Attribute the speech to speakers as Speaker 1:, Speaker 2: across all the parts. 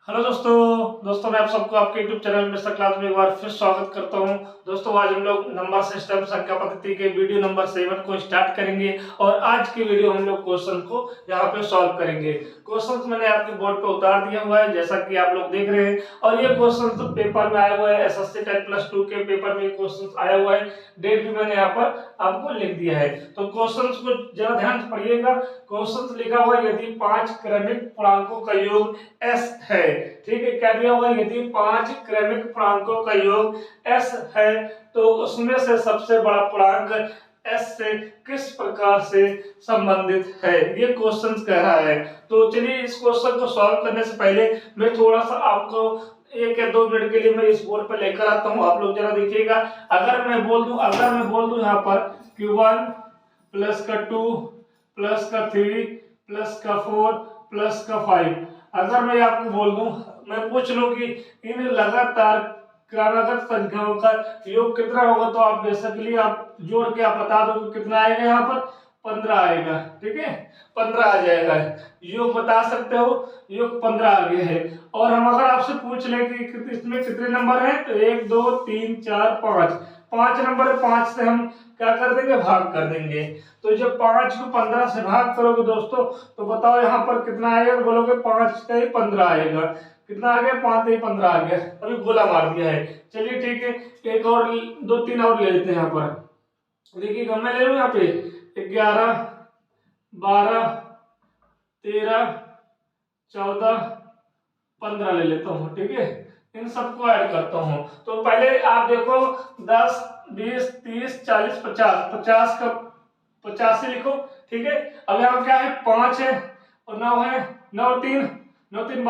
Speaker 1: Hello दोस्तों मैं आप सबको आपके YouTube चैनल मिस्टर क्लास में एक बार फिर स्वागत करता हूं। दोस्तों आज हम लोग नंबर सिस्टम संख्या पद्धति के वीडियो नंबर 7 को स्टार्ट करेंगे और आज की वीडियो हम लोग क्वेश्चन को यहां पे सॉल्व करेंगे। क्वेश्चन मैंने आपके बोर्ड पे उतार दिया हुआ है जैसा कि आप लोग देख रहे हैं और ये क्वेश्चन तो पेपर में आया हुआ है। SSC 10+2 के पेपर में क्वेश्चन आया हुआ है। डेट भी मैंने यहाँ पर आपको लिख दिया है, तो क्वेश्चन को जरा ध्यान से पढ़िएगा। क्वेश्चन लिखा हुआ है यदि 5 क्रमिक पूर्णांकों का योग s है, ठीक है। क्या दिया हुआ है? यदि 5 क्रमिक पूर्णांकों का योग s है तो उसमें से सबसे बड़ा पूर्णांक s से किस प्रकार से संबंधित है, ये क्वेश्चन कह रहा है। तो चलिए इस क्वेश्चन को सॉल्व करने से पहले मैं थोड़ा सा आपको 1 या 2 मिनट के लिए मैं इस बोर्ड पर लेकर आता हूं। आप लोग जरा देखिएगा। अगर मैं बोल दूं यहाँ पर कि 1 प्लस का 2 प्लस का 3 प्लस का 4 प्लस का 5, अगर मैं आपको बोल दूं, मैं पूछ लूं कि इन लगातार क्रमागत संख्याओं का योग कितना होगा, तो आप बेसिकली आप जोड़ के आप बता दो कि कितना आएगा। यहाँ पर 15 आएगा, ठीक है, 15 आ जाएगा। योग बता सकते हो, योग 15 आ गया है। और हम अगर आपसे पूछ ले कि इसमें कितने नंबर हैं, तो 1 2 3 4 5 नंबर है। 5 से हम क्या कर देंगे? भाग कर देंगे। तो जब 5 को 15 से भाग करोगे दोस्तों, तो बताओ यहाँ पर कितना आएगा? तो बोलोगे 5 का ही 15 आएगा। कितना आ गया? 5 का ही 15 आ गया। अभी गोला मार दिया है। चलिए ठीक है, एक और 2-3 और ले लेते हैं। यहाँ पर देखिएगा, मैं ले लूँ यहाँ पे 11 12 13 14 15 ले लेता हूँ, ठीक है। इन सबको ऐड करता हूँ। तो पहले आप देखो 10 20 30 40 50, 50 का 50 से लिखो, ठीक है। अब यहाँ क्या है? 5 है और 9 है। 9 3 12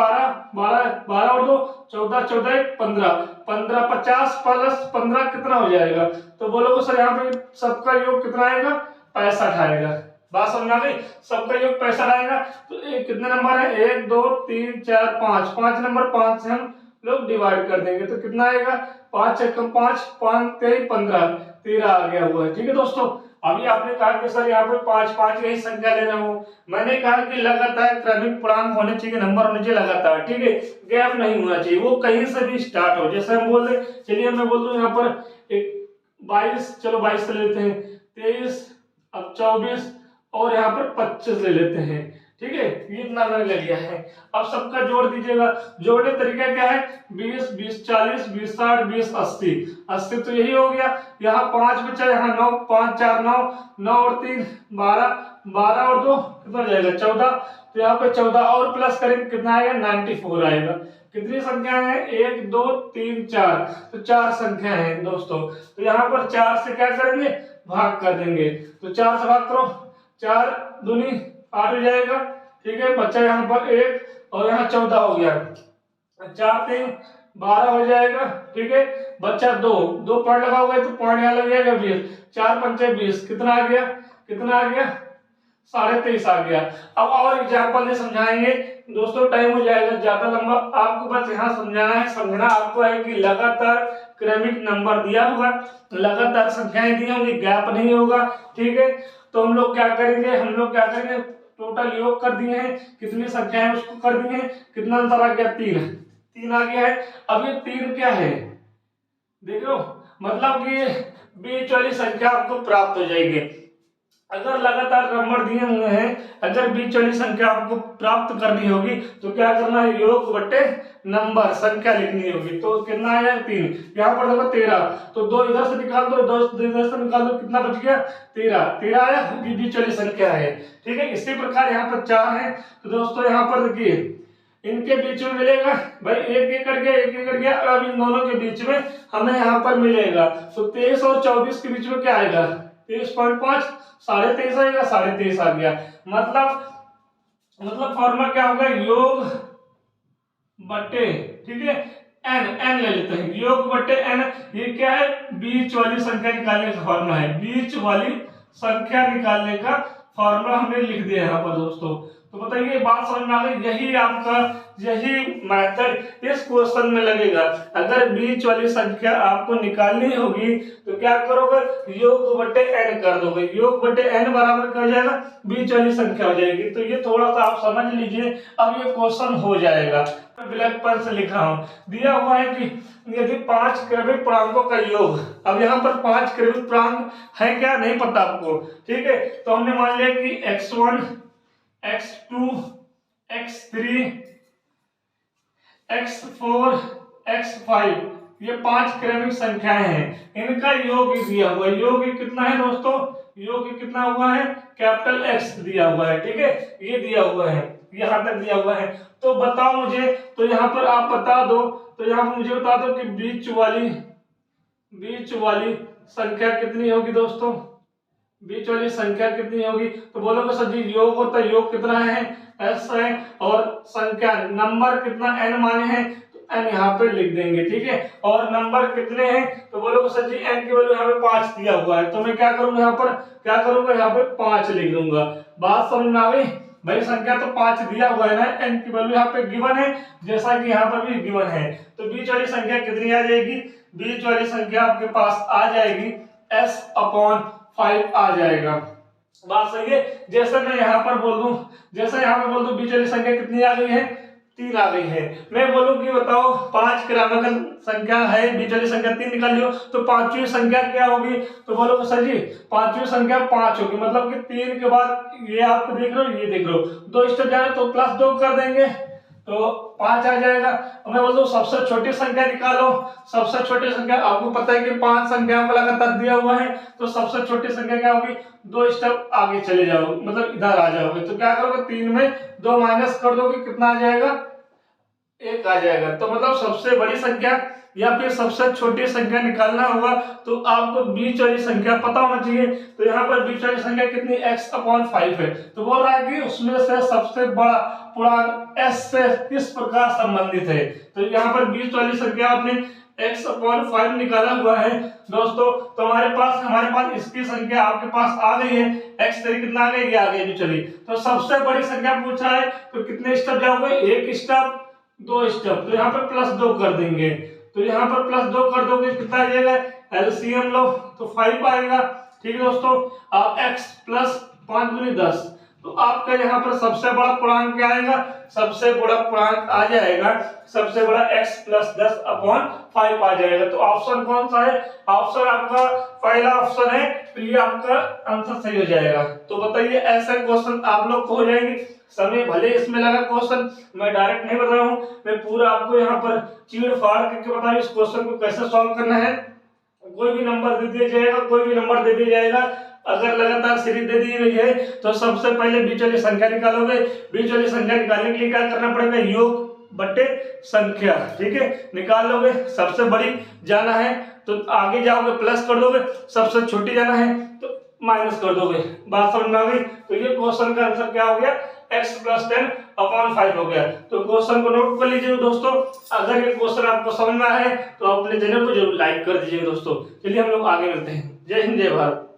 Speaker 1: 12 और 2 14 14 15 15 50 प्लस 15 कितना हो जाएगा? तो बोलोगे सर यहाँ पे सबका योग कितना आएगा? 65 आएगा। बात समझ आ गई? सबका योग 65 आएगा। तो कितने नंबर है? 1 2 3 4 5, 5 नंबर 5 से हम लोग डिवाइड कर देंगे तो कितना आएगा? 5 एकम 5 5 3 15 13 आ गया हुआ है, ठीक है दोस्तों। अभी आपने कहा कि सर यहाँ पे 5 5 यही संख्या ले रहा हूँ। मैंने कहा कि लगातार क्रमिक पूर्णांक होने चाहिए, नंबर होने चाहिए लगातार, ठीक है। गैप नहीं होना चाहिए, वो कहीं से भी स्टार्ट हो। जैसे हम बोल रहे, चलिए मैं बोल दूं यहाँ पर एक 22, चलो 22 से लेते हैं, 23, अब 24 और यहाँ पर 25 ले लेते हैं, ठीक है। ये इतना मैंने ले लिया है। अब सबका जोड़ दीजिएगा। जोड़ने तरीका क्या है? 20 20 40 20 60 20 80, 80 तो यही हो गया। यहाँ 5 बचा, यहाँ 9 5 4 9 9 और 3 12 12 और 2 कितना हो जाएगा? 14। तो यहाँ पे 14 और प्लस करेंगे कितना आएगा? 94 आएगा। कितनी संख्या है? 1 2 3 4, तो 4 संख्या है दोस्तों। तो यहाँ पर 4 से क्या करेंगे? भाग कर देंगे। तो 4 से भाग करो, 4 दूनी 8 हो जाएगा, ठीक है। बच्चा यहाँ पर 1 और यहाँ 14 हो गया। 4 3 12 हो जाएगा, ठीक है। बच्चा 2 पॉइंट लगाओगे तो पॉइंट यहाँ लग जाएगा 20, 4 पंचे 20, कितना आ गया? कितना आ गया? 23.5 आ गया। अब और एग्जाम्पल में समझाएंगे दोस्तों, टाइम हो जाएगा ज्यादा लंबा। आपको बस यहाँ समझाना है, समझना आपको है कि लगातार क्रमिक नंबर दिया हुआ, लगातार संख्याएं दी होंगी, गैप नहीं होगा, ठीक है। तो हम लोग क्या करेंगे? टोटल योग कर दिए हैं, कितनी संख्या है उसको कर दिए हैं। कितना आंसर आ गया? 3 आ गया है। अब ये 3 क्या है? देखो, मतलब कि बीच वाली संख्या आपको प्राप्त हो जाएगी। अगर लगातार नंबर दिए हुए हैं, अगर बीच वाली संख्या आपको प्राप्त करनी होगी तो क्या करना है? योग बटे नंबर संख्या लिखनी होगी। तो कितना आया? 3। यहाँ पर देखो 13, तो 2 इधर से निकाल दो, 2 इधर से निकाल दो, कितना बच गया? 13 आया, बीच वाली संख्या है, ठीक है। इसी प्रकार यहाँ पर 4 है, तो दोस्तों यहाँ पर देखिए इनके बीच में मिलेगा भाई, एक कर गया। अब इन दोनों के बीच में हमें यहाँ पर मिलेगा, तो 23 और 24 के बीच में क्या आएगा? 23.5, 23.5 आएगा, 23.5 आ गया। मतलब फॉर्मूला क्या होगा? योग बटे, ठीक है, एन ले लेते हैं, योग बटे एन। ये क्या है? बीच वाली संख्या निकालने का फॉर्मूला है। बीच वाली संख्या निकालने का फॉर्मूला हमने लिख दिया यहाँ पर दोस्तों। तो बताइए बात समझ में आ गई। यही मेथड इस क्वेश्चन में लगेगा। अगर बीच वाली संख्या आपको निकालनी होगी तो क्या करोगे, योग बटे n कर दोगे। योग बटे n बराबर क्या हो जाएगा, बीच वाली संख्या हो जाएगी। तो ये थोड़ा सा आप समझ लीजिए, अब ये क्वेश्चन हो जाएगा। ब्लैक पेन से लिखा हूं, दिया हुआ है कि यदि 5 क्रमिक पूर्णांकों का योग, अब यहाँ पर 5 क्रमिक पूर्णांक है क्या नहीं पता आपको, ठीक है। तो हमने मान लिया कि x1, x2, x3, x4, x5 ये 5 क्रमिक संख्याएं हैं। इनका योग दिया हुआ है। योग कितना है दोस्तों, योग कितना हुआ है, कैपिटल X दिया हुआ है, ठीक है। ये दिया हुआ है, यहां तक दिया हुआ है। तो बताओ मुझे, तो यहाँ पर आप बता दो, तो यहाँ पर मुझे बता दो कि बीच वाली संख्या कितनी होगी दोस्तों, बीच वाली संख्या कितनी होगी। तो बोलोगे सर जी योग होता है, योग कितना है, s है, और संख्या नंबर कितना n माने हैं, तो n यहाँ पे लिख देंगे, ठीक है। और नंबर कितने हैं, तो बोलोगे सर जी n की वैल्यू यहाँ पे 5 दिया हुआ है, तो मैं क्या करूंगा, यहाँ पर क्या करूंगा, यहाँ पे 5 लिख दूंगा। बात समझ में आ गई भाई, संख्या तो 5 दिया हुआ है ना, n की वैल्यू यहाँ पे गिवन है, जैसा कि यहाँ पर भी गिवन है। तो बीच वाली संख्या कितनी आ जाएगी, बीच वाली संख्या आपके पास आ जाएगी s/5 आ जाएगा। बात सही है। जैसे मैं यहाँ पर बोल दूं, बीच वाली संख्या कितनी आ गई है, 3 आ गई है। मैं बोलूं कि बताओ 5 क्रमांक संख्या है, बीच वाली संख्या 3 निकाल लियो, तो पांचवी संख्या क्या होगी, तो बोलो सर जी पांचवी संख्या 5 होगी। मतलब कि 3 के बाद ये आप देख रहे हो, ये देख रहे हो, 2 स्टेप जाए तो +2 कर देंगे तो 5 आ जाएगा। मैं बोल दूं सबसे छोटी संख्या निकालो। सबसे छोटी संख्या आपको पता है कि 5 संख्याओं का लगातार दिया हुआ है, तो सबसे छोटी संख्या क्या होगी, 2 स्टेप आगे चले जाओ, मतलब इधर आ जाओगे। तो क्या करोगे, 3 में 2 माइनस कर दोगे, कितना आ जाएगा, 1 आ जाएगा। तो मतलब सबसे बड़ी संख्या या फिर सबसे छोटी संख्या निकालना होगा तो आपको बीच वाली संख्या पता होना चाहिए। तो यहाँ पर बीच वाली संख्या कितनी, x/5 है। तो बोल रहा है कि उसमें से सबसे बड़ा पूर्णांक s से किस प्रकार संबंधित है। तो यहाँ पर बीच वाली संख्या आपने x/5 निकाला हुआ है दोस्तों। तो हमारे पास इसकी संख्या आपके पास आ गई है, x कितना आ गई, ये आ गई बीच वाली। तो सबसे बड़ी संख्या पूछा है, तो कितने स्टेप जाओगे, 1 स्टेप, 2 स्टेप, तो यहाँ पर +2 कर देंगे। तो यहाँ पर +2 कर दोगे, कितना आ जाएगा, एलसीएम लो तो 5 आएगा, ठीक है दोस्तों। अब x + 5 × 10, तो आपका यहाँ पर सबसे बड़ा पूर्णांक क्या आएगा, सबसे बड़ा पूर्णांक आ जाएगा, सबसे बड़ा x + 10/5 आ जाएगा। तो ऑप्शन कौन सा है, ऑप्शन आपका पहला ऑप्शन है, तो ये आपका आंसर सही हो जाएगा। तो बताइए ऐसे क्वेश्चन आप लोग को हो जाएंगे। समय भले इसमें लगा क्वेश्चन, मैं डायरेक्ट नहीं बता रहा हूँ, मैं पूरा आपको यहाँ पर चीड़ फाड़ करके बता रहा हूँ इस क्वेश्चन को कैसे सॉल्व करना है। कोई भी नंबर दे दिया जाएगा, अगर लगातार सीरीज दे दी गई है तो सबसे पहले बीच वाली संख्या निकालोगे। बीच वाली संख्या निकालने के लिए क्या करना पड़ेगा, योग बटे संख्या, ठीक है, निकाल लोगे। सबसे बड़ी जाना है तो आगे जाओगे प्लस कर दोगे, सबसे छोटी जाना है तो माइनस कर दोगे। बात समझ में आ गई। तो ये क्वेश्चन का आंसर क्या हो गया, x + 10/5 हो गया। तो क्वेश्चन को नोट कर लीजिए दोस्तों। अगर ये क्वेश्चन आपको समझ में आया है तो अपने चैनल को जरूर लाइक कर दीजिएगा दोस्तों। चलिए हम लोग आगे बढ़ते हैं। जय हिंद, जय भारत।